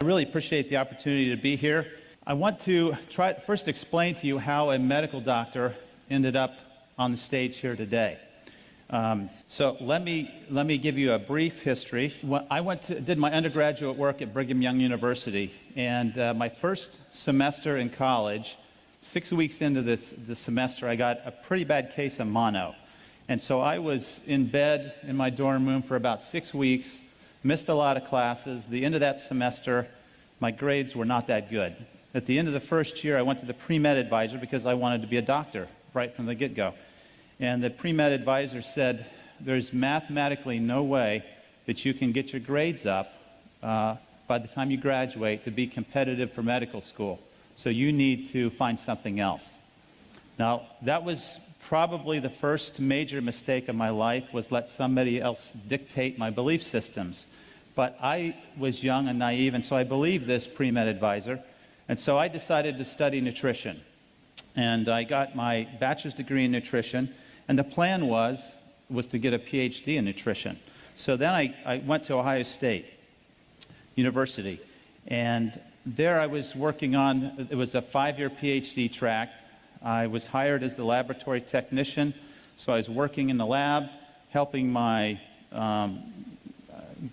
really appreciate the opportunity to be here. I want to first explain to you how a medical doctor ended up on the stage here today. So let me give you a brief history. I did my undergraduate work at Brigham Young University, and my first semester in college, 6 weeks into the semester, I got a pretty bad case of mono. And so I was in bed in my dorm room for about 6 weeks, missed a lot of classes. The end of that semester, my grades were not that good. At the end of the first year, I went to the pre-med advisor because I wanted to be a doctor right from the get-go. And the pre-med advisor said, there's mathematically no way that you can get your grades up by the time you graduate to be competitive for medical school. So you need to find something else. Now, that was probably the first major mistake of my life, was let somebody else dictate my belief systems. But I was young and naive, and so I believed this pre-med advisor. And so I decided to study nutrition. And I got my bachelor's degree in nutrition, and the plan was to get a PhD in nutrition. So then I went to Ohio State University, and there I was working on, it was a 5-year PhD track. I was hired as the laboratory technician, so I was working in the lab, helping my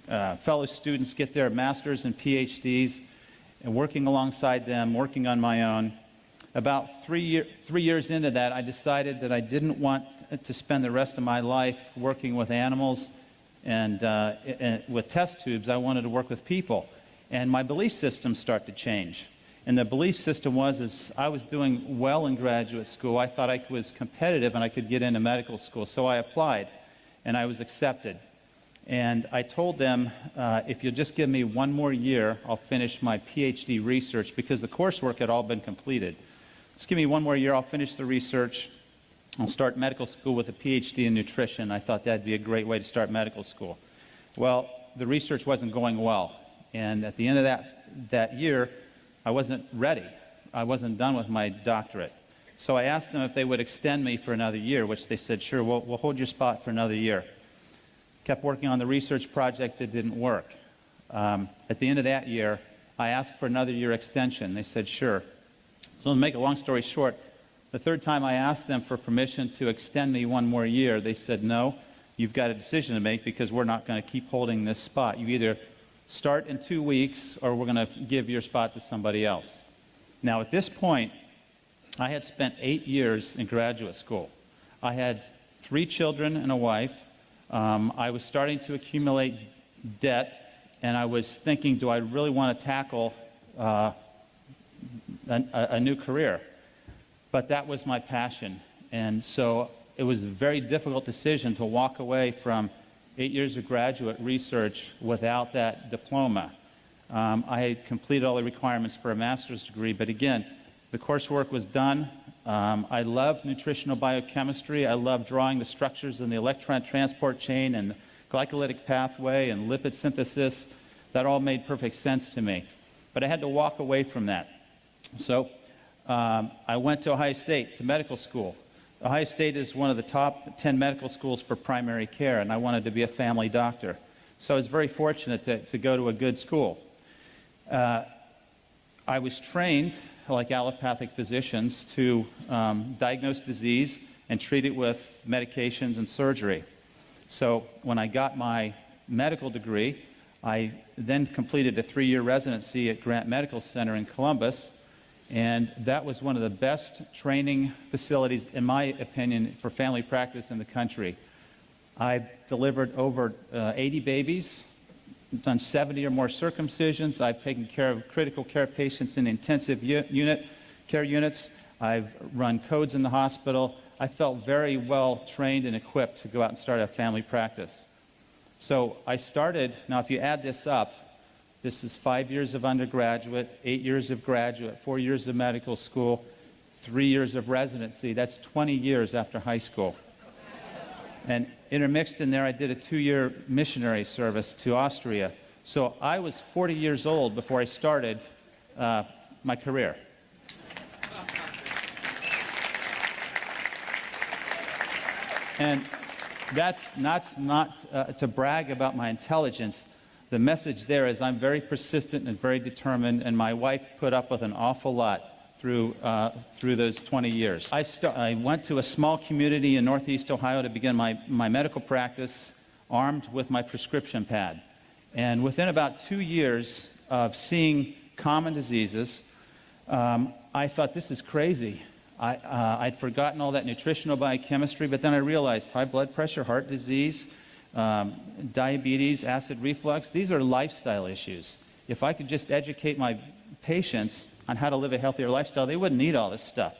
fellow students get their masters and PhDs, and working alongside them, working on my own. About 3 years into that, I decided that I didn't want to spend the rest of my life working with animals and with test tubes. I wanted to work with people. And my belief system started to change. And the belief system was, I was doing well in graduate school. I thought I was competitive and I could get into medical school. So I applied, and I was accepted. And I told them, if you'll just give me 1 more year, I'll finish my PhD research, because the coursework had all been completed. Just give me 1 more year, I'll finish the research. I'll start medical school with a PhD in nutrition. I thought that'd be a great way to start medical school. Well, the research wasn't going well. And at the end of that year, I wasn't ready. I wasn't done with my doctorate. So I asked them if they would extend me for another year, which they said, sure, we'll hold your spot for another year. Kept working on the research project that didn't work. At the end of that year, I asked for another year extension. They said, sure. So to make a long story short, the third time I asked them for permission to extend me 1 more year, they said, no, you've got a decision to make, because we're not going to keep holding this spot. You either start in 2 weeks, or we're going to give your spot to somebody else. Now, at this point, I had spent 8 years in graduate school. I had 3 children and a wife. I was starting to accumulate debt, and I was thinking, do I really want to tackle a new career? But that was my passion, and so it was a very difficult decision to walk away from 8 years of graduate research without that diploma. I had completed all the requirements for a master's degree, but again, the coursework was done. I loved nutritional biochemistry. I loved drawing the structures in the electron transport chain and the glycolytic pathway and lipid synthesis. That all made perfect sense to me. But I had to walk away from that. So I went to Ohio State to medical school. Ohio State is one of the top 10 medical schools for primary care, and I wanted to be a family doctor. So I was very fortunate to go to a good school. I was trained, like allopathic physicians, to diagnose disease and treat it with medications and surgery. So when I got my medical degree, I then completed a 3-year residency at Grant Medical Center in Columbus, and that was one of the best training facilities, in my opinion, for family practice in the country. I've delivered over 80 babies, done 70 or more circumcisions. I've taken care of critical care patients in intensive care units. I've run codes in the hospital. I felt very well trained and equipped to go out and start a family practice. So I started, now if you add this up, this is 5 years of undergraduate, 8 years of graduate, 4 years of medical school, 3 years of residency. That's 20 years after high school. And intermixed in there, I did a 2-year missionary service to Austria. So I was 40 years old before I started my career. And that's not to brag about my intelligence. the message there is I'm very persistent and very determined, and my wife put up with an awful lot through those 20 years. I went to a small community in Northeast Ohio to begin my medical practice, armed with my prescription pad. And within about 2 years of seeing common diseases, I thought, this is crazy. I'd forgotten all that nutritional biochemistry, but then I realized high blood pressure, heart disease, diabetes, acid reflux, these are lifestyle issues. If I could just educate my patients on how to live a healthier lifestyle, they wouldn't need all this stuff.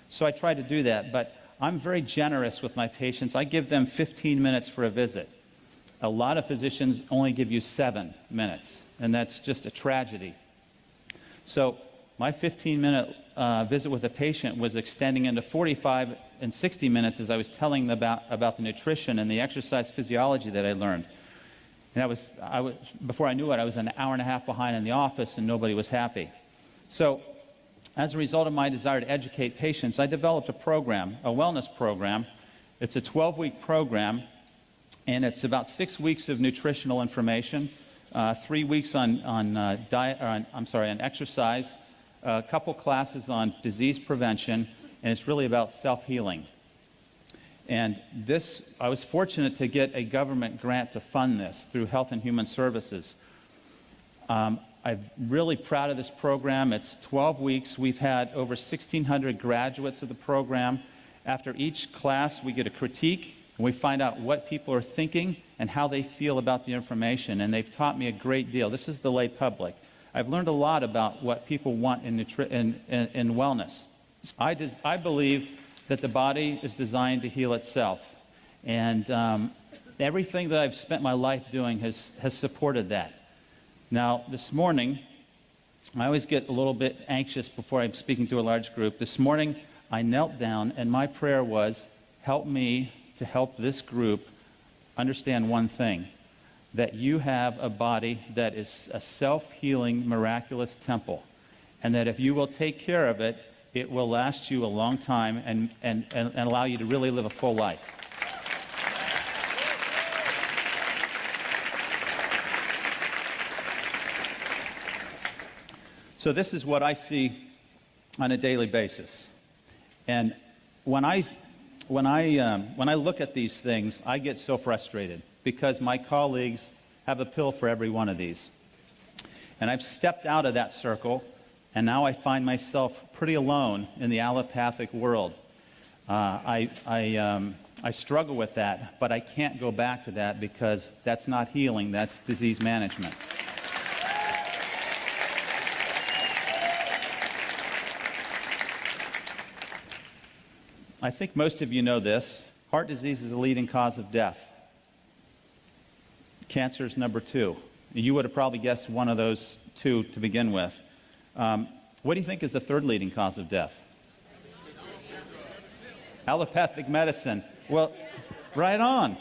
So I tried to do that, but I'm very generous with my patients. I give them 15 minutes for a visit. A lot of physicians only give you 7 minutes, and that's just a tragedy. So my 15-minute visit with a patient was extending into 45 and 60 minutes as I was telling them about the nutrition and the exercise physiology that I learned. And before I knew it, I was an hour and a half behind in the office, and nobody was happy. So as a result of my desire to educate patients, I developed a program, a wellness program. It's a 12-week program, and it's about 6 weeks of nutritional information, 3 weeks on exercise, a couple classes on disease prevention, and it's really about self-healing. And this, I was fortunate to get a government grant to fund this through Health and Human Services. I'm really proud of this program. It's 12 weeks. We've had over 1,600 graduates of the program. After each class, we get a critique, and we find out what people are thinking and how they feel about the information, and they've taught me a great deal. This is the lay public. I've learned a lot about what people want in wellness. I believe that the body is designed to heal itself, and everything that I've spent my life doing has supported that. Now, this morning, I always get a little bit anxious before I'm speaking to a large group. This morning, I knelt down, and my prayer was, help me to help this group understand one thing, that you have a body that is a self-healing, miraculous temple, and that if you will take care of it, it will last you a long time and allow you to really live a full life. So this is what I see on a daily basis. And when I look at these things, I get so frustrated because my colleagues have a pill for every one of these. And I've stepped out of that circle, and now I find myself pretty alone in the allopathic world. I struggle with that, but I can't go back to that because that's not healing, that's disease management. I think most of you know this. Heart disease is the leading cause of death. Cancer is number 2. You would have probably guessed one of those 2 to begin with. What do you think is the 3rd leading cause of death? Allopathic medicine. Well, right on.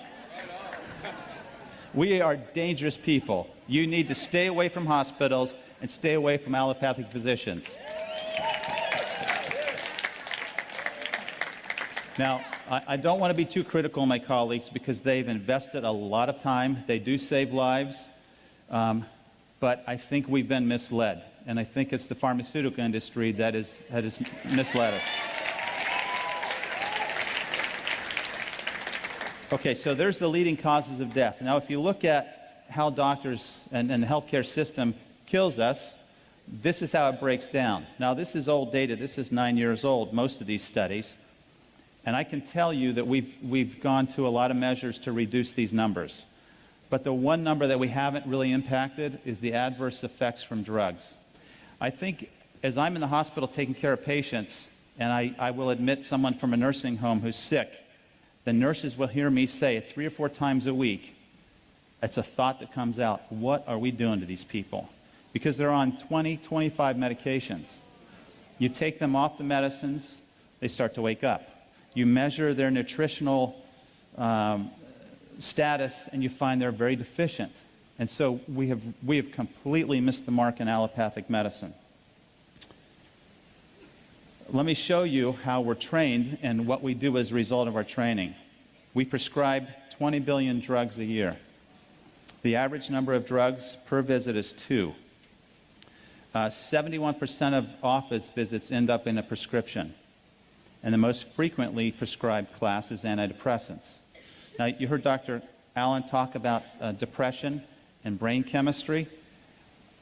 We are dangerous people. You need to stay away from hospitals and stay away from allopathic physicians. Now, I don't want to be too critical of my colleagues because they've invested a lot of time. They do save lives, but I think we've been misled, and I think it's the pharmaceutical industry that has misled us. Okay, so there's the leading causes of death. Now, if you look at how doctors and the healthcare system kills us, this is how it breaks down. Now, this is old data. This is 9 years old, most of these studies. And I can tell you that we've gone to a lot of measures to reduce these numbers. But the one number that we haven't really impacted is the adverse effects from drugs. I think as I'm in the hospital taking care of patients, and I will admit someone from a nursing home who's sick, the nurses will hear me say 3 or 4 times a week, it's a thought that comes out, what are we doing to these people? Because they're on 20, 25 medications. You take them off the medicines, they start to wake up. You measure their nutritional status, and you find they're very deficient. And so we have completely missed the mark in allopathic medicine. Let me show you how we're trained and what we do as a result of our training. We prescribe 20 billion drugs a year. The average number of drugs per visit is 2. 71% of office visits end up in a prescription, and the most frequently prescribed class is antidepressants. Now, you heard Dr. Allen talk about depression and brain chemistry.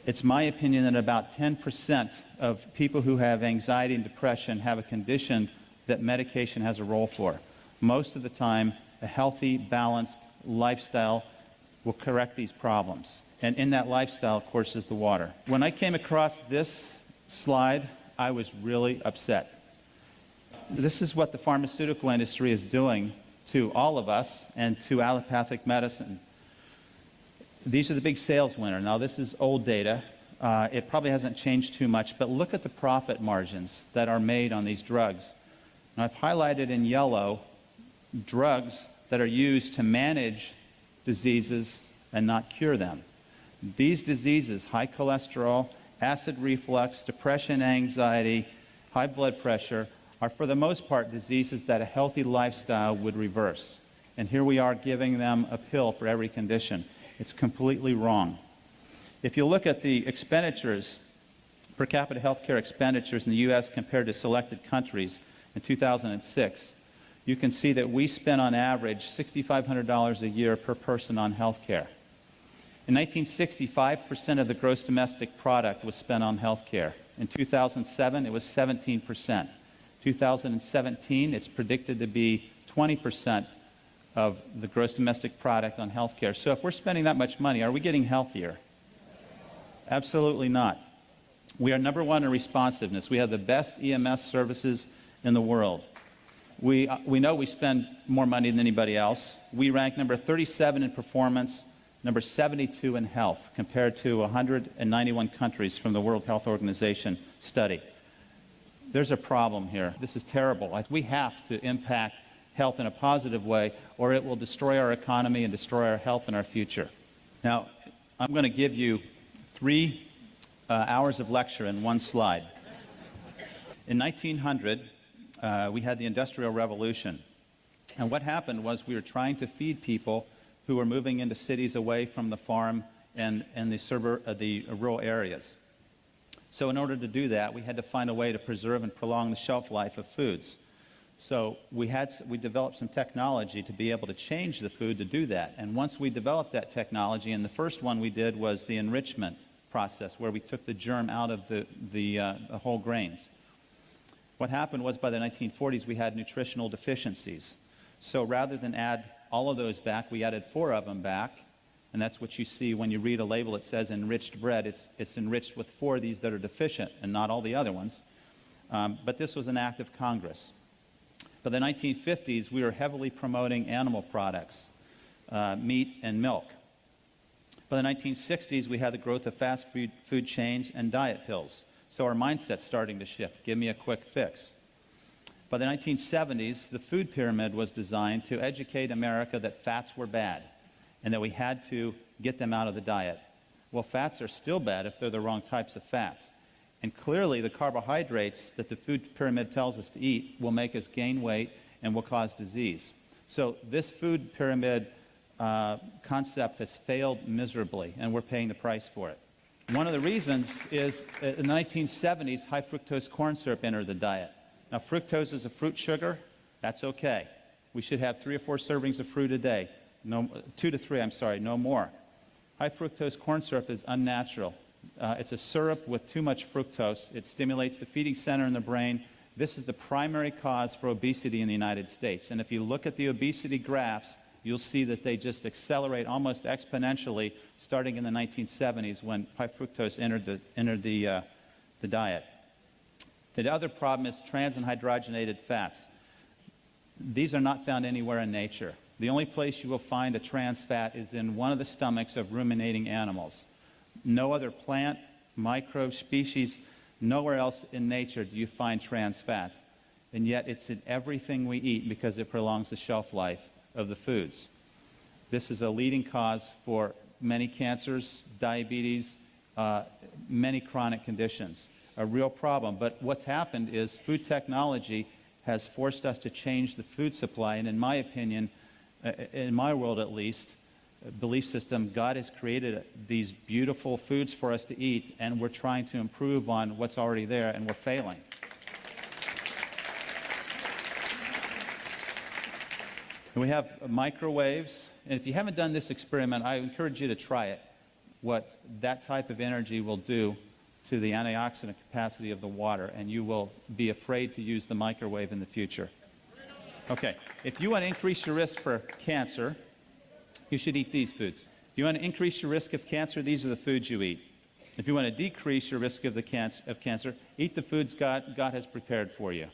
It's my opinion that about 10% of people who have anxiety and depression have a condition that medication has a role for. Most of the time, a healthy, balanced lifestyle will correct these problems. And in that lifestyle, of course, is the water. When I came across this slide, I was really upset. This is what the pharmaceutical industry is doing to all of us and to allopathic medicine. These are the big sales winners. Now, this is old data. It probably hasn't changed too much, but look at the profit margins that are made on these drugs. Now, I've highlighted in yellow drugs that are used to manage diseases and not cure them. These diseases, high cholesterol, acid reflux, depression, anxiety, high blood pressure, are for the most part diseases that a healthy lifestyle would reverse. And here we are giving them a pill for every condition. It's completely wrong. If you look at the expenditures, per capita healthcare expenditures in the U.S. compared to selected countries in 2006, you can see that we spent on average $6,500 a year per person on healthcare. In 1960, 5% of the gross domestic product was spent on healthcare. In 2007, it was 17%. 2017, it's predicted to be 20% of the gross domestic product on healthcare. So if we're spending that much money, are we getting healthier? Absolutely not. We are number one in responsiveness. We have the best EMS services in the world. We know we spend more money than anybody else. We rank number 37 in performance, number 72 in health, compared to 191 countries from the World Health Organization study. There's a problem here. This is terrible. We have to impact health in a positive way, or it will destroy our economy and destroy our health and our future. Now, I'm going to give you 3 hours of lecture in one slide. In 1900, we had the Industrial Revolution. And what happened was we were trying to feed people who were moving into cities away from the farm and the rural areas. So in order to do that, we had to find a way to preserve and prolong the shelf life of foods. So we developed some technology to be able to change the food to do that. And once we developed that technology, and the first one we did was the enrichment process, where we took the germ out of the whole grains. What happened was by the 1940s, we had nutritional deficiencies. So rather than add all of those back, we added 4 of them back. And that's what you see when you read a label that says enriched bread. It's enriched with 4 of these that are deficient and not all the other ones. But this was an act of Congress. By the 1950s, we were heavily promoting animal products, meat and milk. By the 1960s, we had the growth of fast food chains and diet pills. So our mindset's starting to shift. Give me a quick fix. By the 1970s, the food pyramid was designed to educate America that fats were bad and that we had to get them out of the diet. Well, fats are still bad if they're the wrong types of fats. And clearly, the carbohydrates that the food pyramid tells us to eat will make us gain weight and will cause disease. So this food pyramid concept has failed miserably, and we're paying the price for it. One of the reasons is in the 1970s, high fructose corn syrup entered the diet. Now, fructose is a fruit sugar. That's okay. We should have 3 or 4 servings of fruit a day. 2 to 3, no more. High fructose corn syrup is unnatural. It's a syrup with too much fructose. It stimulates the feeding center in the brain. This is the primary cause for obesity in the United States. And if you look at the obesity graphs, you'll see that they just accelerate almost exponentially starting in the 1970s when high fructose entered the diet. The other problem is trans and hydrogenated fats. These are not found anywhere in nature. The only place you will find a trans fat is in one of the stomachs of ruminating animals. No other plant, microbe, species, nowhere else in nature do you find trans fats. And yet it's in everything we eat because it prolongs the shelf life of the foods. This is a leading cause for many cancers, diabetes, many chronic conditions. A real problem. But what's happened is food technology has forced us to change the food supply, and in my opinion, in my world at least, belief system, God has created these beautiful foods for us to eat, and we're trying to improve on what's already there, and we're failing. And we have microwaves, and if you haven't done this experiment, I encourage you to try it, what that type of energy will do to the antioxidant capacity of the water, and you will be afraid to use the microwave in the future. Okay, if you want to increase your risk for cancer, you should eat these foods. If you want to increase your risk of cancer, these are the foods you eat. If you want to decrease your risk of cancer, eat the foods God has prepared for you.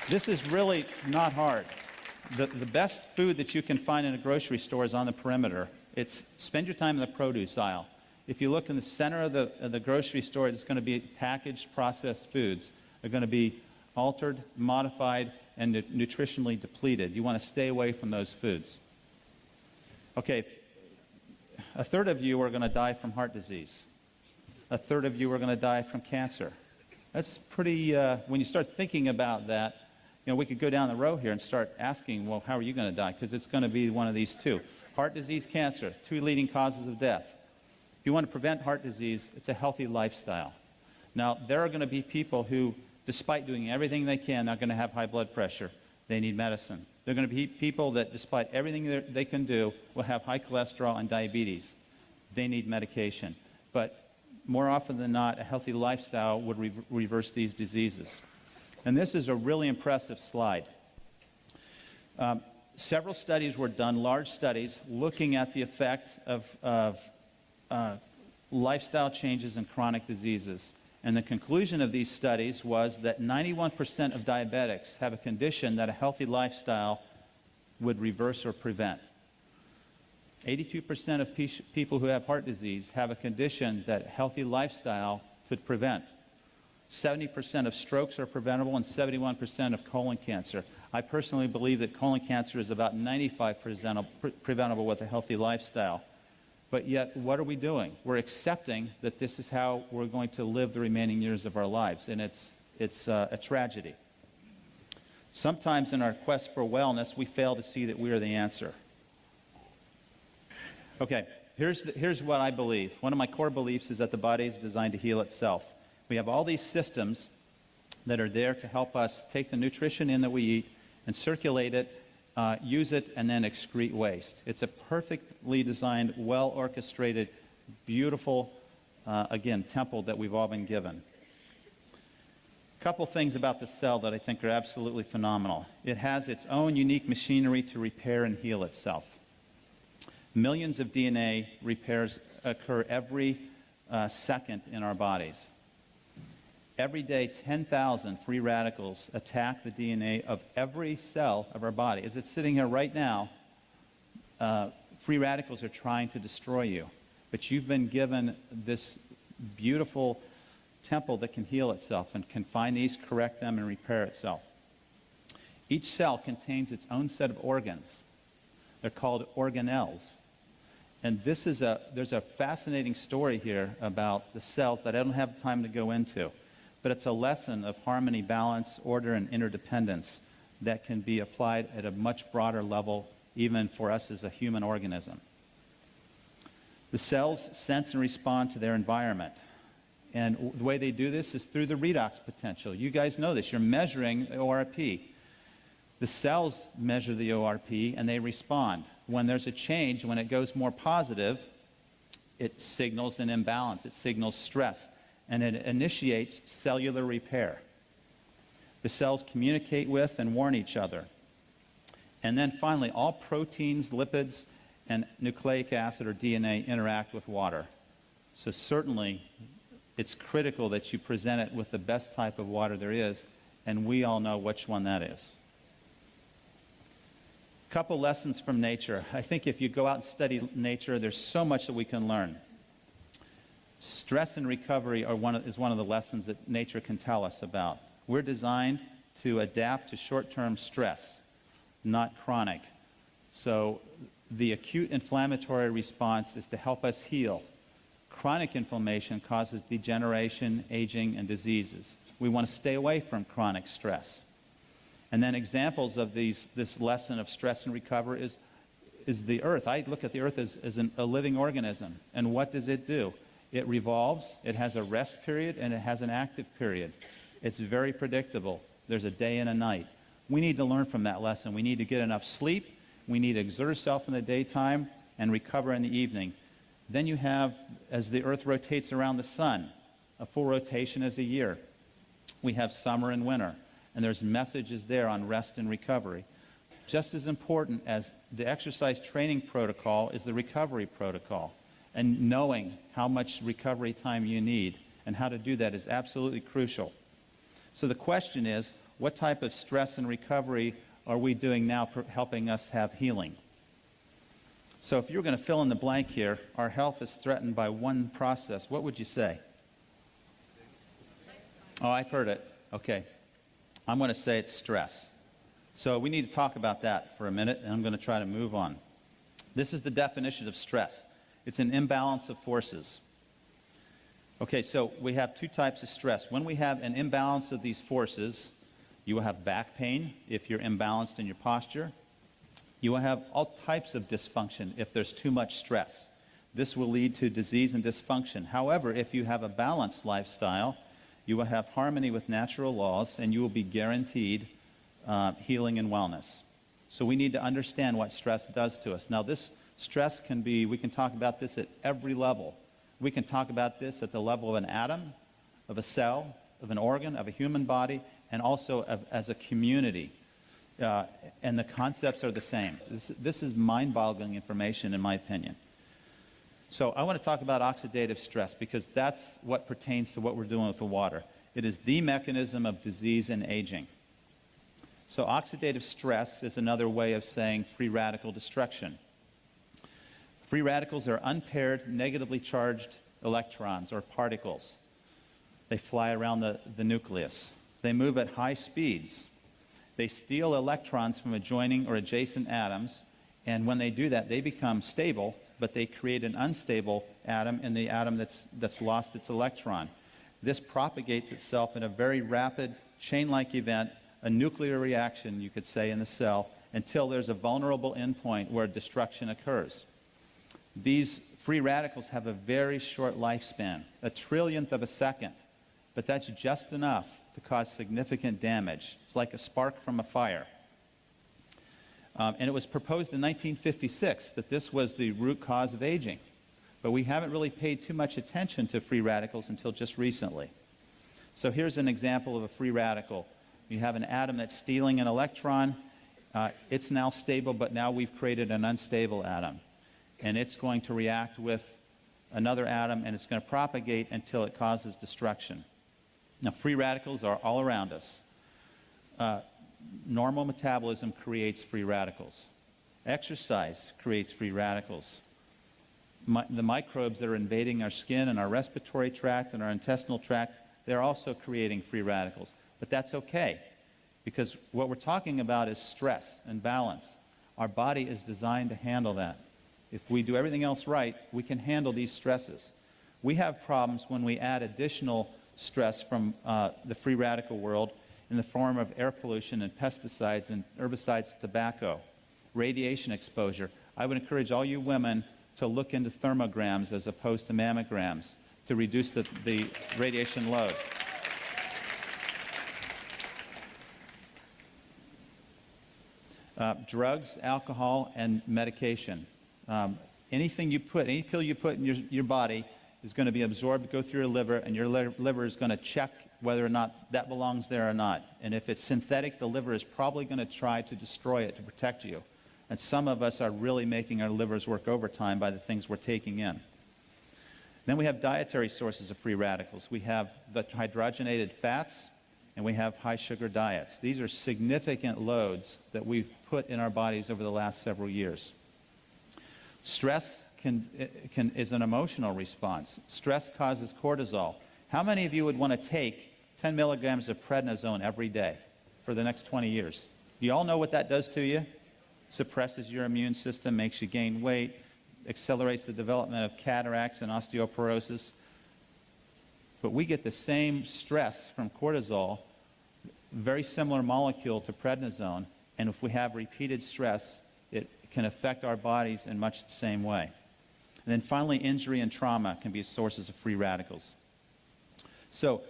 This is really not hard. The best food that you can find in a grocery store is on the perimeter. Spend your time in the produce aisle. If you look in the center of the grocery store, it's going to be packaged, processed foods. They're going to be altered, modified, and nutritionally depleted. You want to stay away from those foods. Okay, a third of you are going to die from heart disease. A third of you are going to die from cancer. That's pretty, when you start thinking about that, we could go down the row here and start asking, well, how are you going to die? Because it's going to be one of these two. Heart disease, cancer, two leading causes of death. If you want to prevent heart disease, it's a healthy lifestyle. Now, there are going to be people who, despite doing everything they can, they're going to have high blood pressure. They need medicine. There are going to be people that, despite everything they can do, will have high cholesterol and diabetes. They need medication. But more often than not, a healthy lifestyle would reverse these diseases. And this is a really impressive slide. Several studies were done, large studies, looking at the effect of lifestyle changes in chronic diseases. And the conclusion of these studies was that 91% of diabetics have a condition that a healthy lifestyle would reverse or prevent. 82% of people who have heart disease have a condition that a healthy lifestyle could prevent. 70% of strokes are preventable, and 71% of colon cancer. I personally believe that colon cancer is about 95% preventable with a healthy lifestyle. But yet, what are we doing? We're accepting that this is how we're going to live the remaining years of our lives, and it's a tragedy. Sometimes in our quest for wellness, we fail to see that we are the answer. Okay, here's what I believe. One of my core beliefs is that the body is designed to heal itself. We have all these systems that are there to help us take the nutrition in that we eat and circulate it, use it, and then excrete waste. It's a perfectly designed, well-orchestrated, beautiful, again, temple that we've all been given. A couple things about the cell that I think are absolutely phenomenal. It has its own unique machinery to repair and heal itself. Millions of DNA repairs occur every second in our bodies. Every day, 10,000 free radicals attack the DNA of every cell of our body. As it's sitting here right now, free radicals are trying to destroy you. But you've been given this beautiful temple that can heal itself and can find these, correct them, and repair itself. Each cell contains its own set of organs. They're called organelles. And there's a fascinating story here about the cells that I don't have time to go into. But it's a lesson of harmony, balance, order, and interdependence that can be applied at a much broader level, even for us as a human organism. The cells sense and respond to their environment. And the way they do this is through the redox potential. You guys know this. You're measuring the ORP. The cells measure the ORP, and they respond. When there's a change, when it goes more positive, it signals an imbalance. It signals stress. And it initiates cellular repair. The cells communicate with and warn each other. And then finally, all proteins, lipids, and nucleic acid or DNA interact with water. So certainly, it's critical that you present it with the best type of water there is, and we all know which one that is. A couple lessons from nature. I think if you go out and study nature, there's so much that we can learn. Stress and recovery is one of the lessons that nature can tell us about. We're designed to adapt to short-term stress, not chronic. So the acute inflammatory response is to help us heal. Chronic inflammation causes degeneration, aging, and diseases. We want to stay away from chronic stress. And then examples of this lesson of stress and recovery is is the Earth. I look at the Earth as a living organism. And what does it do? It revolves, it has a rest period, and it has an active period. It's very predictable. There's a day and a night. We need to learn from that lesson. We need to get enough sleep. We need to exert ourselves in the daytime and recover in the evening. Then you have, as the Earth rotates around the sun, a full rotation is a year. We have summer and winter, and there's messages there on rest and recovery. Just as important as the exercise training protocol is the recovery protocol, and knowing how much recovery time you need and how to do that is absolutely crucial. So the question is, what type of stress and recovery are we doing now helping us have healing? So if you're going to fill in the blank here, our health is threatened by one process, what would you say? Oh, I've heard it. Okay. I'm going to say it's stress. So we need to talk about that for a minute, and I'm going to try to move on. This is the definition of stress. It's an imbalance of forces. Okay, so we have two types of stress. When we have an imbalance of these forces, you will have back pain if you're imbalanced in your posture. You will have all types of dysfunction if there's too much stress. This will lead to disease and dysfunction. However, if you have a balanced lifestyle, you will have harmony with natural laws, and you will be guaranteed healing and wellness. So we need to understand what stress does to us. Now, this stress can be, we can talk about this at every level. We can talk about this at the level of an atom, of a cell, of an organ, of a human body, and also as a community. And the concepts are the same. This is mind-boggling information, in my opinion. So I want to talk about oxidative stress because that's what pertains to what we're doing with the water. It is the mechanism of disease and aging. So oxidative stress is another way of saying free radical destruction. Free radicals are unpaired, negatively charged electrons or particles. They fly around the nucleus. They move at high speeds. They steal electrons from adjoining or adjacent atoms, and when they do that, they become stable, but they create an unstable atom in the atom that's lost its electron. This propagates itself in a very rapid, chain-like event, a nuclear reaction, you could say, in the cell, until there's a vulnerable endpoint where destruction occurs. These free radicals have a very short lifespan, a trillionth of a second, but that's just enough to cause significant damage. It's like a spark from a fire. And it was proposed in 1956 that this was the root cause of aging, but we haven't really paid too much attention to free radicals until just recently. So here's an example of a free radical. You have an atom that's stealing an electron. It's now stable, but now we've created an unstable atom. And it's going to react with another atom, and it's going to propagate until it causes destruction. Now, free radicals are all around us. Normal metabolism creates free radicals. Exercise creates free radicals. The microbes that are invading our skin and our respiratory tract and our intestinal tract, they're also creating free radicals. But that's okay, because what we're talking about is stress and balance. Our body is designed to handle that. If we do everything else right, we can handle these stresses. We have problems when we add additional stress from the free radical world in the form of air pollution and pesticides and herbicides, tobacco, radiation exposure. I would encourage all you women to look into thermograms as opposed to mammograms to reduce the radiation load. Drugs, alcohol, and medication. Any pill you put in your body is going to be absorbed, go through your liver, and your liver is going to check whether or not that belongs there or not. And if it's synthetic, the liver is probably going to try to destroy it to protect you. And some of us are really making our livers work overtime by the things we're taking in. Then we have dietary sources of free radicals. We have the hydrogenated fats, and we have high sugar diets. These are significant loads that we've put in our bodies over the last several years. Stress is an emotional response. Stress causes cortisol. How many of you would want to take 10 milligrams of prednisone every day for the next 20 years? Do you all know what that does to you? Suppresses your immune system, makes you gain weight, accelerates the development of cataracts and osteoporosis. But we get the same stress from cortisol, very similar molecule to prednisone, and if we have repeated stress, it can affect our bodies in much the same way. And then finally, injury and trauma can be sources of free radicals. So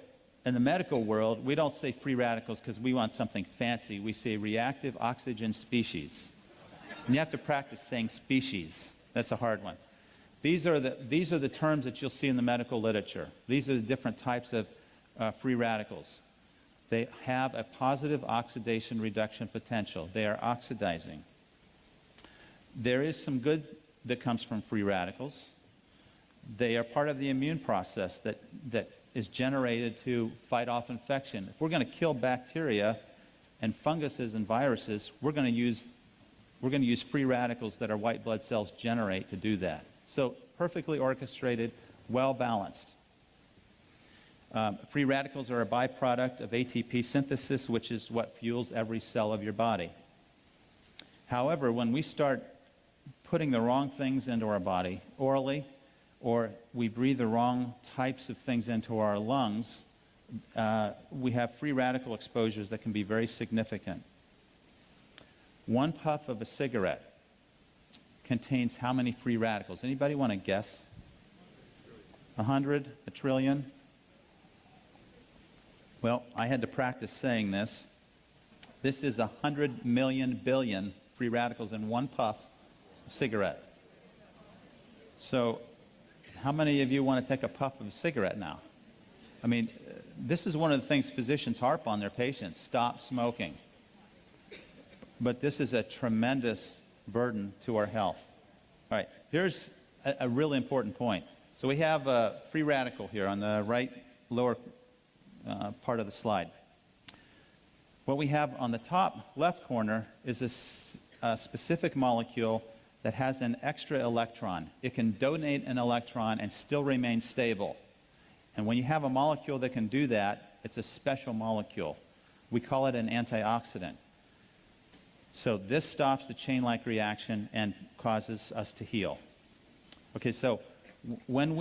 in the medical world, we don't say free radicals because we want something fancy. We say reactive oxygen species. And you have to practice saying species. That's a hard one. These are the terms that you'll see in the medical literature. These are the different types of free radicals. They have a positive oxidation reduction potential. They are oxidizing. There is some good that comes from free radicals. They are part of the immune process that is generated to fight off infection. If we're going to kill bacteria and funguses and viruses, we're going to use free radicals that our white blood cells generate to do that. So perfectly orchestrated, well balanced. Free radicals are a byproduct of ATP synthesis, which is what fuels every cell of your body. However, when we start putting the wrong things into our body orally, or we breathe the wrong types of things into our lungs, we have free radical exposures that can be very significant. One puff of a cigarette contains how many free radicals? Anybody want to guess? 100? A trillion? Well, I had to practice saying this. This is 100 million billion free radicals in one puff of cigarette. So how many of you want to take a puff of a cigarette now? I mean, this is one of the things physicians harp on their patients: stop smoking. But this is a tremendous burden to our health. All right, here's a really important point. So we have a free radical here on the right lower part of the slide. What we have on the top left corner is a specific molecule that has an extra electron. It can donate an electron and still remain stable. And when you have a molecule that can do that, it's a special molecule. We call it an antioxidant. So this stops the chain-like reaction and causes us to heal. Okay, so when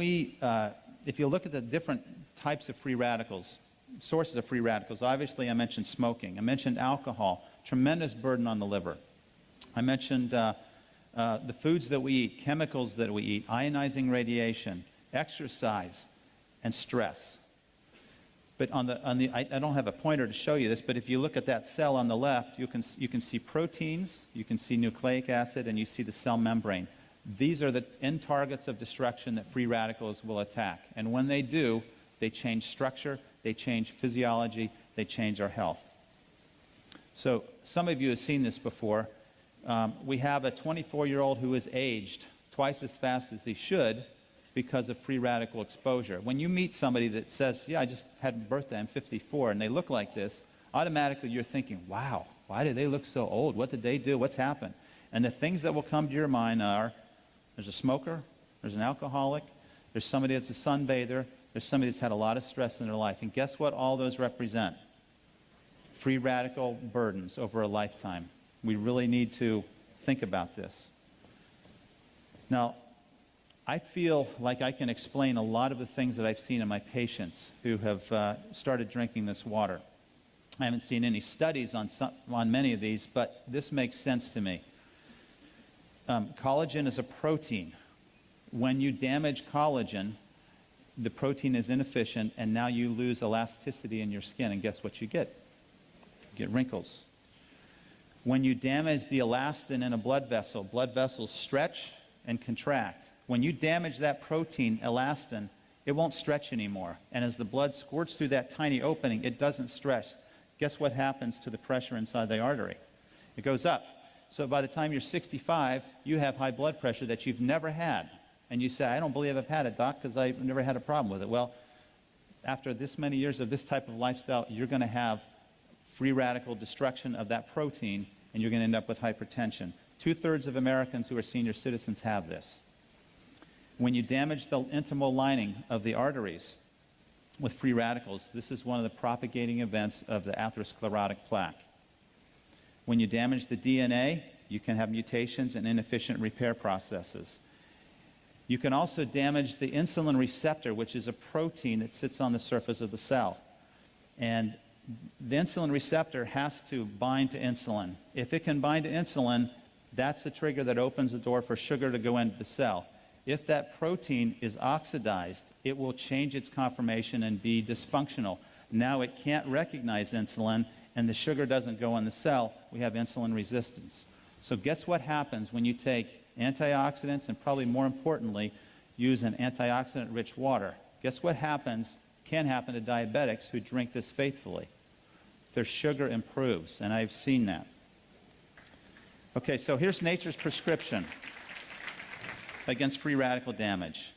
if you look at the different types of free radicals, sources of free radicals, obviously I mentioned smoking. I mentioned alcohol, tremendous burden on the liver. I mentioned the foods that we eat, chemicals that we eat, ionizing radiation, exercise, and stress. But I don't have a pointer to show you this, but if you look at that cell on the left, you can see proteins, you can see nucleic acid, and you see the cell membrane. These are the end targets of destruction that free radicals will attack. And when they do, they change structure, they change physiology, they change our health. So some of you have seen this before. We have a 24-year-old who is aged twice as fast as he should because of free radical exposure. When you meet somebody that says, yeah, I just had a birthday, I'm 54, and they look like this, automatically you're thinking, wow, why do they look so old? What did they do? What's happened? And the things that will come to your mind are, there's a smoker, there's an alcoholic, there's somebody that's a sunbather, there's somebody that's had a lot of stress in their life. And guess what all those represent? Free radical burdens over a lifetime. We really need to think about this. Now, I feel like I can explain a lot of the things that I've seen in my patients who have started drinking this water. I haven't seen any studies on many of these, but this makes sense to me. Collagen is a protein. When you damage collagen, the protein is inefficient, and now you lose elasticity in your skin, and guess what you get? You get wrinkles. When you damage the elastin in a blood vessels stretch and contract. When you damage that protein, elastin, it won't stretch anymore. And as the blood squirts through that tiny opening, it doesn't stretch. Guess what happens to the pressure inside the artery? It goes up. So by the time you're 65, you have high blood pressure that you've never had. And you say, I don't believe I've had it, doc, because I've never had a problem with it. Well, after this many years of this type of lifestyle, you're going to have free radical destruction of that protein, and you're going to end up with hypertension. 2/3 of Americans who are senior citizens have this. When you damage the intimal lining of the arteries with free radicals, this is one of the propagating events of the atherosclerotic plaque. When you damage the DNA, you can have mutations and inefficient repair processes. You can also damage the insulin receptor, which is a protein that sits on the surface of the cell. And the insulin receptor has to bind to insulin. If it can bind to insulin, That's the trigger that opens the door for sugar to go into the cell. If that protein is oxidized, it will change its conformation and be dysfunctional. Now it can't recognize insulin, and the sugar doesn't go in the cell. We have insulin resistance. So guess what happens when you take antioxidants and, probably more importantly, use an antioxidant-rich water? Guess what can happen to diabetics who drink this faithfully? Their sugar improves, and I've seen that. Okay, so here's nature's prescription against free radical damage.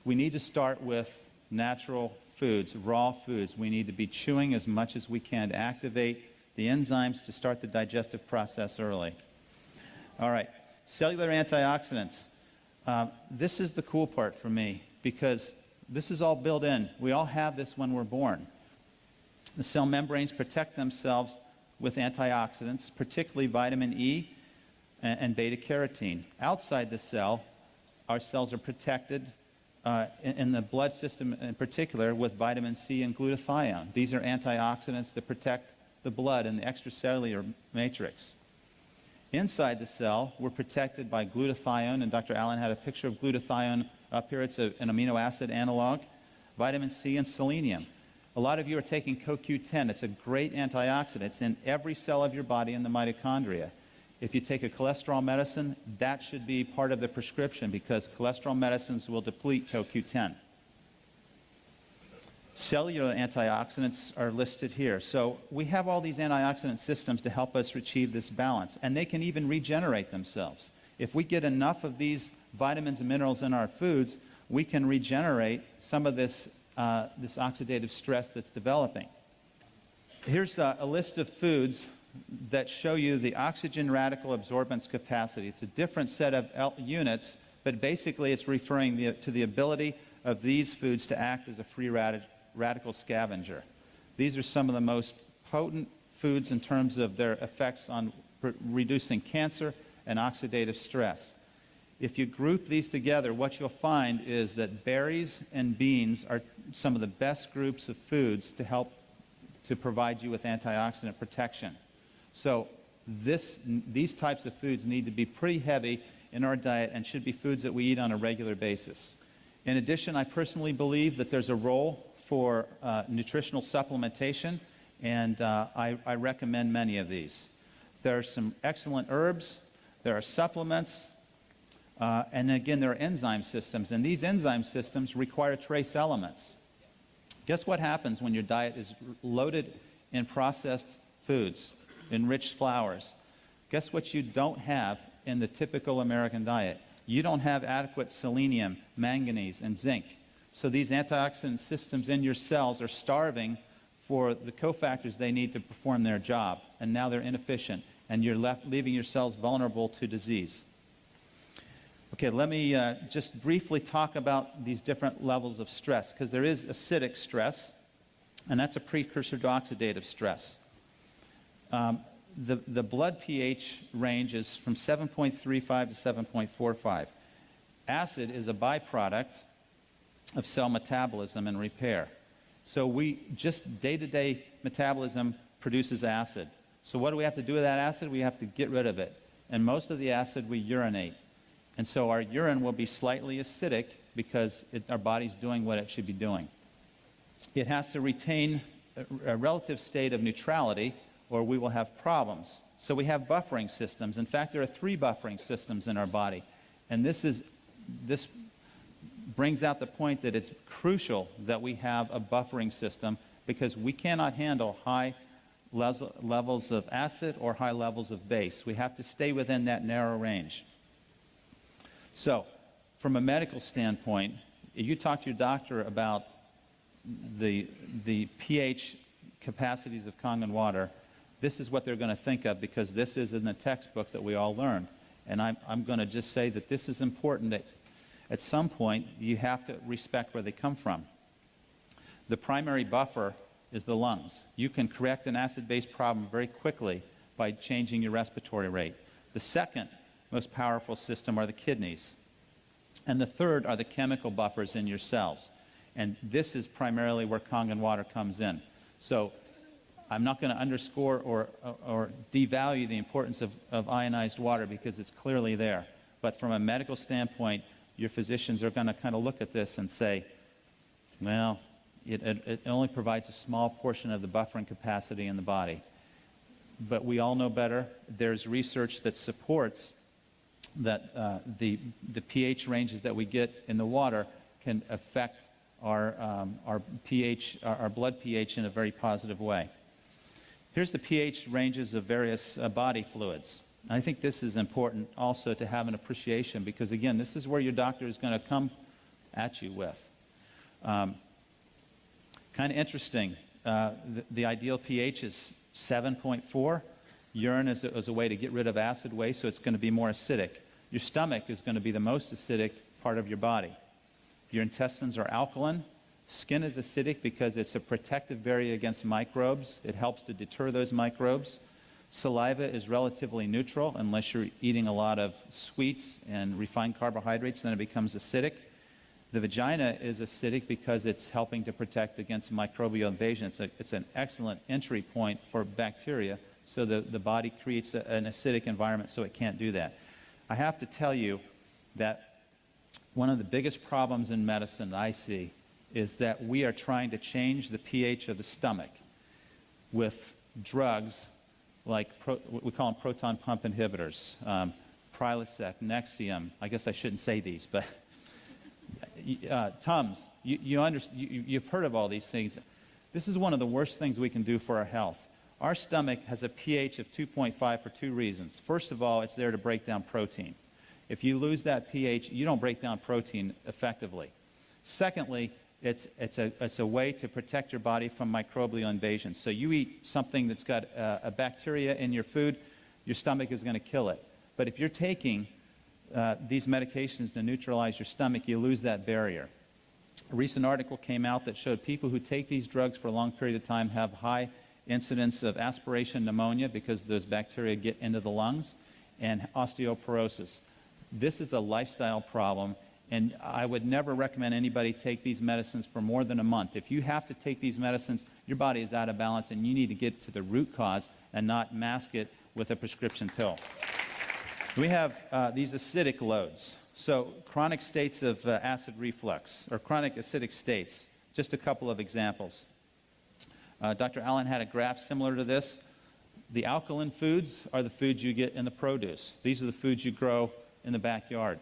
We need to start with natural foods, raw foods. We need to be chewing as much as we can to activate the enzymes to start the digestive process early. All right, cellular antioxidants. This is the cool part for me, because this is all built in. We all have this when we're born. The cell membranes protect themselves with antioxidants, particularly vitamin E and beta-carotene. Outside the cell, our cells are protected in the blood system in particular with vitamin C and glutathione. These are antioxidants that protect the blood and the extracellular matrix. Inside the cell, we're protected by glutathione, and Dr. Allen had a picture of glutathione up here. It's an amino acid analog, vitamin C and selenium. A lot of you are taking CoQ10. It's a great antioxidant. It's in every cell of your body in the mitochondria. If you take a cholesterol medicine, that should be part of the prescription, because cholesterol medicines will deplete CoQ10. Cellular antioxidants are listed here. So we have all these antioxidant systems to help us achieve this balance, and they can even regenerate themselves. If we get enough of these vitamins and minerals in our foods, we can regenerate some of this oxidative stress that's developing. Here's a list of foods that show you the oxygen radical absorbance capacity. It's a different set of units, but basically it's referring to the ability of these foods to act as a free radical scavenger. These are some of the most potent foods in terms of their effects on reducing cancer and oxidative stress. If you group these together, what you'll find is that berries and beans are some of the best groups of foods to help to provide you with antioxidant protection. So these types of foods need to be pretty heavy in our diet and should be foods that we eat on a regular basis. In addition, I personally believe that there's a role for nutritional supplementation, and I recommend many of these. There are some excellent herbs, there are supplements, and again, there are enzyme systems, and these enzyme systems require trace elements. Guess what happens when your diet is loaded in processed foods, enriched flours? Guess what you don't have in the typical American diet? You don't have adequate selenium, manganese, and zinc. So these antioxidant systems in your cells are starving for the cofactors they need to perform their job, and now they're inefficient, and you're leaving your cells vulnerable to disease. Okay, let me just briefly talk about these different levels of stress, because there is acidic stress, and that's a precursor to oxidative stress. The blood pH range is from 7.35 to 7.45. Acid is a byproduct of cell metabolism and repair. So just day-to-day metabolism produces acid. So what do we have to do with that acid? We have to get rid of it. And most of the acid we urinate. And so our urine will be slightly acidic because our body's doing what it should be doing. It has to retain a relative state of neutrality, or we will have problems. So we have buffering systems. In fact, there are 3 buffering systems in our body. And this brings out the point that it's crucial that we have a buffering system, because we cannot handle high levels of acid or high levels of base. We have to stay within that narrow range. So, from a medical standpoint, if you talk to your doctor about the pH capacities of Kangen water, this is what they're going to think of, because this is in the textbook that we all learned. And I'm going to just say that this is important, that at some point you have to respect where they come from. The primary buffer is the lungs. You can correct an acid-base problem very quickly by changing your respiratory rate. The second most powerful system are the kidneys. And the third are the chemical buffers in your cells. And this is primarily where Kangen water comes in. So I'm not going to underscore or devalue the importance of ionized water because it's clearly there. But from a medical standpoint, your physicians are going to kind of look at this and say, well, it only provides a small portion of the buffering capacity in the body. But we all know better. There's research that supports that the pH ranges that we get in the water can affect our pH, our blood pH in a very positive way. Here's the pH ranges of various body fluids. And I think this is important also to have an appreciation because, again, this is where your doctor is going to come at you with. Kind of interesting. The ideal pH is 7.4. Urine is a way to get rid of acid waste, so it's going to be more acidic. Your stomach is going to be the most acidic part of your body. Your intestines are alkaline. Skin is acidic because it's a protective barrier against microbes. It helps to deter those microbes. Saliva is relatively neutral unless you're eating a lot of sweets and refined carbohydrates, then it becomes acidic. The vagina is acidic because it's helping to protect against microbial invasion. It's an excellent entry point for bacteria, so the body creates an acidic environment so it can't do that. I have to tell you that one of the biggest problems in medicine that I see is that we are trying to change the pH of the stomach with drugs like we call them proton pump inhibitors, Prilosec, Nexium. I guess I shouldn't say these, but Tums. You've heard of all these things. This is one of the worst things we can do for our health. Our stomach has a pH of 2.5 for two reasons. First of all, it's there to break down protein. If you lose that pH, you don't break down protein effectively. Secondly, it's a way to protect your body from microbial invasion. So you eat something that's got a bacteria in your food, your stomach is going to kill it. But if you're taking these medications to neutralize your stomach, you lose that barrier. A recent article came out that showed people who take these drugs for a long period of time have high incidence of aspiration pneumonia because those bacteria get into the lungs, and osteoporosis. This is a lifestyle problem, and I would never recommend anybody take these medicines for more than a month. If you have to take these medicines, your body is out of balance, and you need to get to the root cause and not mask it with a prescription pill. We have these acidic loads. So chronic states of acid reflux, or chronic acidic states. Just a couple of examples. Dr. Allen had a graph similar to this. The alkaline foods are the foods you get in the produce. These are the foods you grow in the backyard.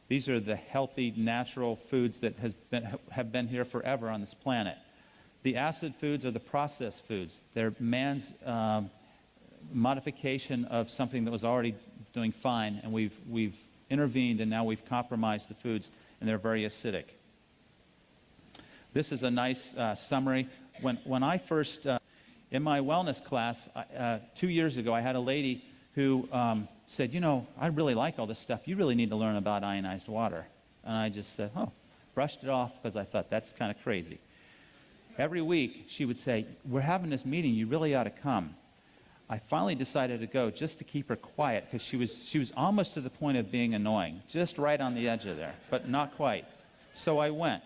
These are the healthy, natural foods that have been here forever on this planet. The acid foods are the processed foods. They're man's modification of something that was already doing fine, and we've intervened, and now we've compromised the foods, and they're very acidic. This is a nice summary. When I first, in my wellness class 2 years ago, I had a lady who said, you know, I really like all this stuff. You really need to learn about ionized water. And I just said, oh, brushed it off because I thought that's kind of crazy. Every week she would say, we're having this meeting, you really ought to come. I finally decided to go just to keep her quiet because she was almost to the point of being annoying, just right on the edge of there, but not quite. So I went.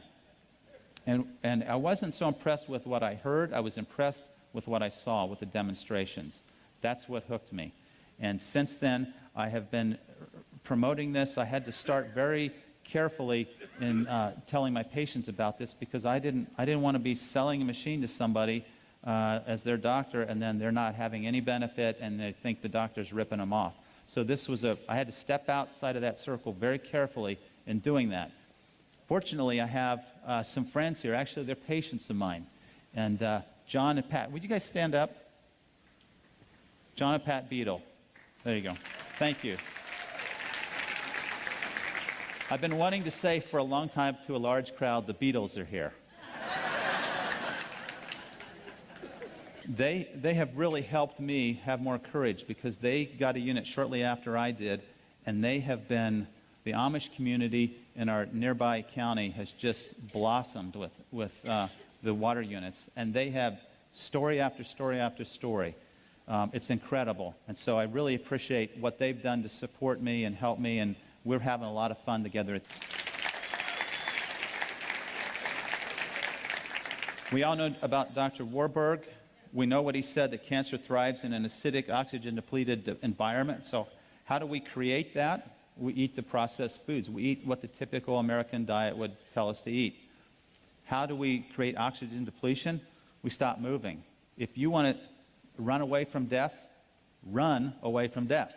And I wasn't so impressed with what I heard. I was impressed with what I saw with the demonstrations. That's what hooked me. And since then, I have been promoting this. I had to start very carefully in telling my patients about this because I didn't want to be selling a machine to somebody as their doctor, and then they're not having any benefit, and they think the doctor's ripping them off. So this was I had to step outside of that circle very carefully in doing that. Fortunately, I have some friends here. Actually, they're patients of mine. And John and Pat, would you guys stand up? John and Pat Beadle. There you go. Thank you. I've been wanting to say for a long time to a large crowd, the Beatles are here. They have really helped me have more courage because they got a unit shortly after I did, and they have been, the Amish community in our nearby county has just blossomed with the water units, and they have story after story after story. It's incredible, and so I really appreciate what they've done to support me and help me, and we're having a lot of fun together. We all know about Dr. Warburg. We know what he said, that cancer thrives in an acidic, oxygen-depleted environment. So how do we create that? We eat the processed foods. We eat what the typical American diet would tell us to eat. How do we create oxygen depletion? We stop moving. If you want to run away from death, run away from death.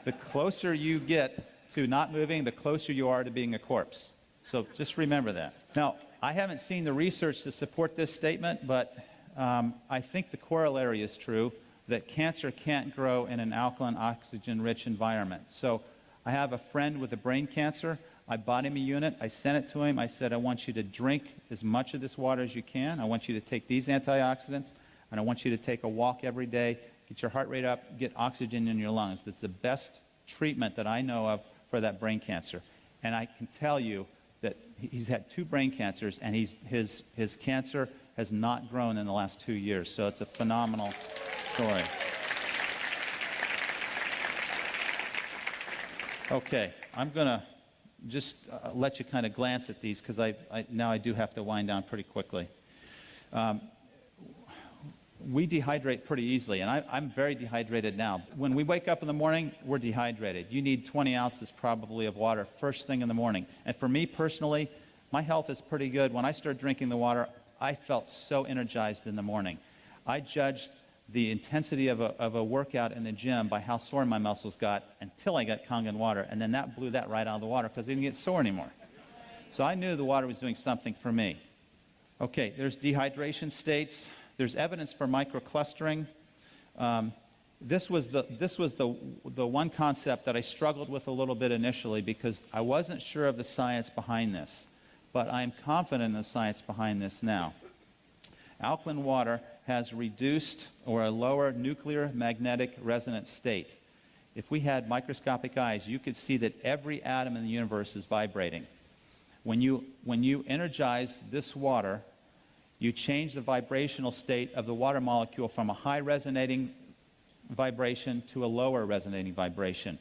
The closer you get to not moving, the closer you are to being a corpse. So just remember that. Now, I haven't seen the research to support this statement, but I think the corollary is true, that cancer can't grow in an alkaline, oxygen-rich environment. So I have a friend with a brain cancer. I bought him a unit. I sent it to him. I said, I want you to drink as much of this water as you can. I want you to take these antioxidants, and I want you to take a walk every day, get your heart rate up, get oxygen in your lungs. That's the best treatment that I know of for that brain cancer. And I can tell you that he's had 2 brain cancers, and his cancer has not grown in the last 2 years. So it's a phenomenal story. Okay, I'm going to just let you kind of glance at these, because now I do have to wind down pretty quickly. We dehydrate pretty easily, and I'm very dehydrated now. When we wake up in the morning, we're dehydrated. You need 20 ounces probably of water first thing in the morning. And for me personally, my health is pretty good. When I started drinking the water, I felt so energized in the morning. I judged the intensity of a workout in the gym by how sore my muscles got until I got Kangen Water, and then that blew that right out of the water because I didn't get sore anymore. So I knew the water was doing something for me. Okay, there's dehydration states. There's evidence for microclustering. This was the one concept that I struggled with a little bit initially because I wasn't sure of the science behind this, but I'm confident in the science behind this now. Alkaline water has reduced or a lower nuclear magnetic resonance state. If we had microscopic eyes, you could see that every atom in the universe is vibrating. When you energize this water, you change the vibrational state of the water molecule from a high resonating vibration to a lower resonating vibration.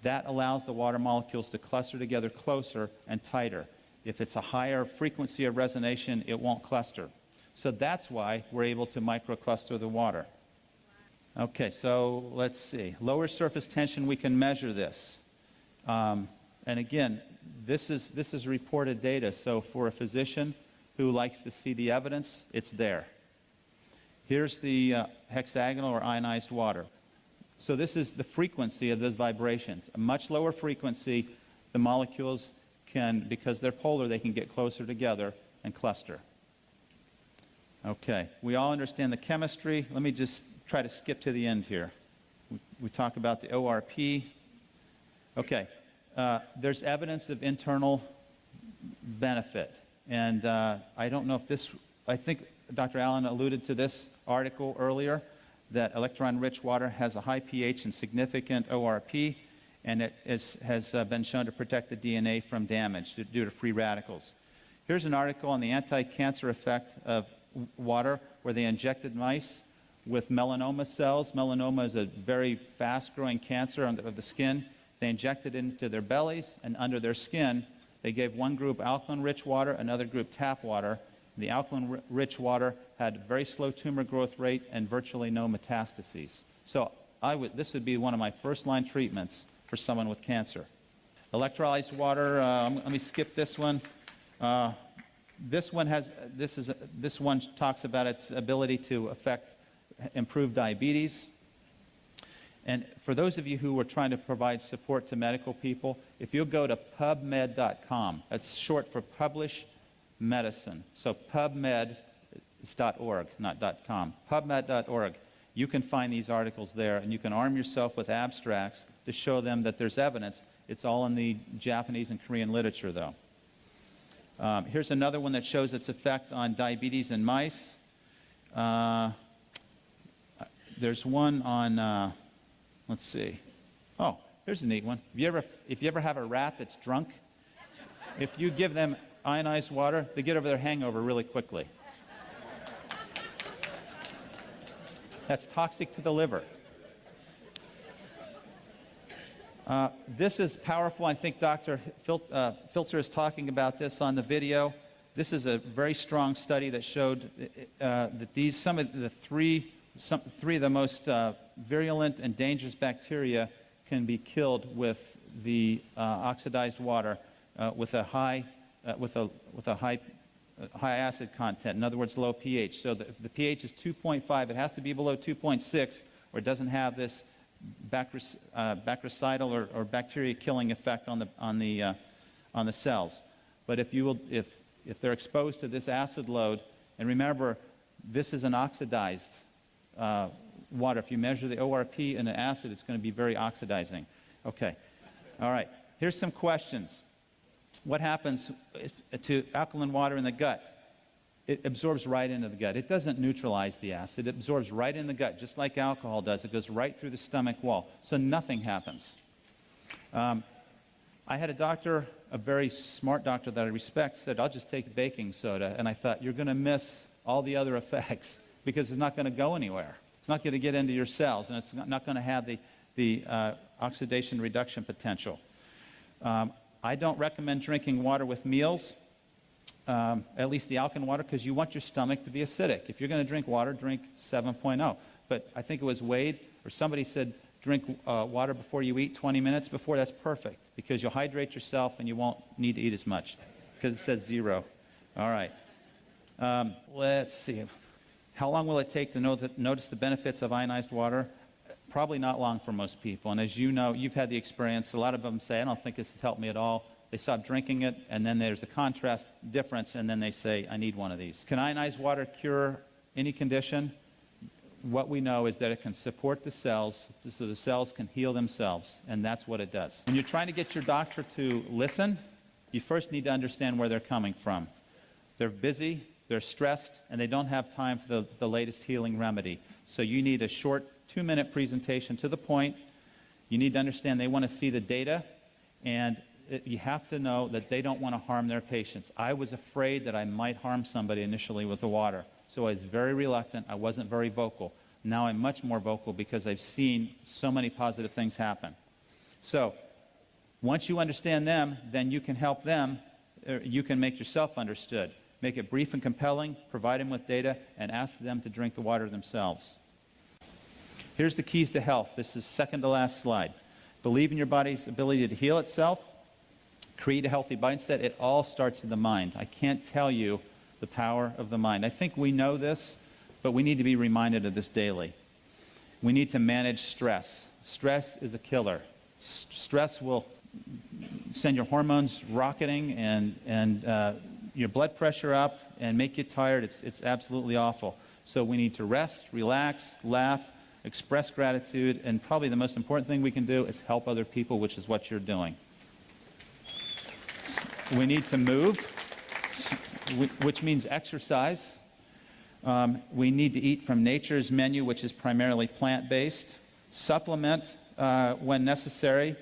That allows the water molecules to cluster together closer and tighter. If it's a higher frequency of resonation, it won't cluster. So that's why we're able to microcluster the water. Okay, so let's see. Lower surface tension, we can measure this. And again, this is reported data. So for a physician who likes to see the evidence, it's there. Here's the hexagonal or ionized water. So this is the frequency of those vibrations. A much lower frequency, the molecules can, because they're polar, they can get closer together and cluster. Okay, we all understand the chemistry. Let me just try to skip to the end here. We talk about the ORP. Okay, there's evidence of internal benefit. And I don't know if this, I think Dr. Allen alluded to this article earlier, that electron-rich water has a high pH and significant ORP, and it has been shown to protect the DNA from damage due to free radicals. Here's an article on the anti-cancer effect of water where they injected mice with melanoma cells. Melanoma is a very fast-growing cancer of the skin. They injected it into their bellies and under their skin. They gave one group alkaline-rich water, another group tap water. The alkaline-rich water had very slow tumor growth rate and virtually no metastases. So this would be one of my first-line treatments for someone with cancer. Electrolyzed water, let me skip this one. This one talks about its ability to improve diabetes. And for those of you who are trying to provide support to medical people, if you'll go to pubmed.com, that's short for Publish Medicine. So PubMed is .org, not .com. PubMed.org. You can find these articles there, and you can arm yourself with abstracts to show them that there's evidence. It's all in the Japanese and Korean literature, though. Here's another one that shows its effect on diabetes in mice. There's one on, let's see. Oh, here's a neat one. If you ever have a rat that's drunk, if you give them ionized water, they get over their hangover really quickly. That's toxic to the liver. This is powerful. I think Dr. Filzer is talking about this on the video. this is a very strong study that showed that three of the most virulent and dangerous bacteria can be killed with the oxidized water with a high acid content. In other words, low pH. So the pH is 2.5. It has to be below 2.6, or it doesn't have this bactericidal or bacteria-killing effect on the cells. But if they're exposed to this acid load, and remember, this is an oxidized water. If you measure the ORP in the acid, it's going to be very oxidizing. Okay. All right. Here's some questions. What happens to alkaline water in the gut? It absorbs right into the gut. It doesn't neutralize the acid. It absorbs right in the gut, just like alcohol does. It goes right through the stomach wall. So nothing happens. I had a doctor, a very smart doctor that I respect, said, I'll just take baking soda. And I thought, you're going to miss all the other effects because it's not going to go anywhere. It's not going to get into your cells, and it's not going to have the oxidation reduction potential. I don't recommend drinking water with meals, at least the alkaline water, because you want your stomach to be acidic. If you're going to drink water, drink 7.0. But I think it was Wade or somebody said drink water before you eat 20 minutes before. That's perfect because you'll hydrate yourself and you won't need to eat as much because it says 0. All right. Let's see. How long will it take to notice the benefits of ionized water? Probably not long for most people. And as you know, you've had the experience. A lot of them say, I don't think this has helped me at all. They stop drinking it, and then there's a contrast difference, and then they say, I need one of these. Can ionized water cure any condition? What we know is that it can support the cells so the cells can heal themselves, and that's what it does. When you're trying to get your doctor to listen, you first need to understand where they're coming from. They're busy, they're stressed, and they don't have time for the latest healing remedy. So you need a short 2-minute presentation to the point. You need to understand they want to see the data, and you have to know that they don't want to harm their patients. I was afraid that I might harm somebody initially with the water, so I was very reluctant. I wasn't very vocal. Now I'm much more vocal because I've seen so many positive things happen. So once you understand them, then you can help them. You can make yourself understood. Make it brief and compelling, provide them with data, and ask them to drink the water themselves. Here's the keys to health. This is second to last slide. Believe in your body's ability to heal itself. Create a healthy mindset. It all starts in the mind. I can't tell you the power of the mind. I think we know this, but we need to be reminded of this daily. We need to manage stress. Stress is a killer. Stress will send your hormones rocketing and your blood pressure up and make you tired. It's absolutely awful. So we need to rest, relax, laugh, express gratitude, and probably the most important thing we can do is help other people, which is what you're doing. We need to move, which means exercise. We need to eat from nature's menu, which is primarily plant-based. Supplement when necessary.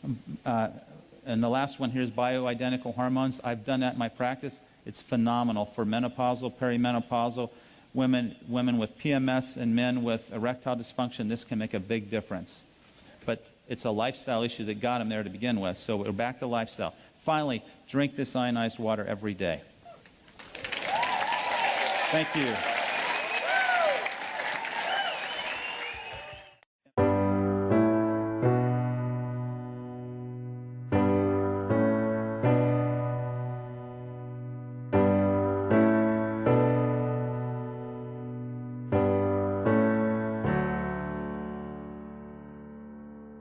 And the last one here is bioidentical hormones. I've done that in my practice. It's phenomenal for menopausal, perimenopausal, women with PMS and men with erectile dysfunction. This can make a big difference. But it's a lifestyle issue that got them there to begin with. So we're back to lifestyle. Finally, drink this ionized water every day. Thank you.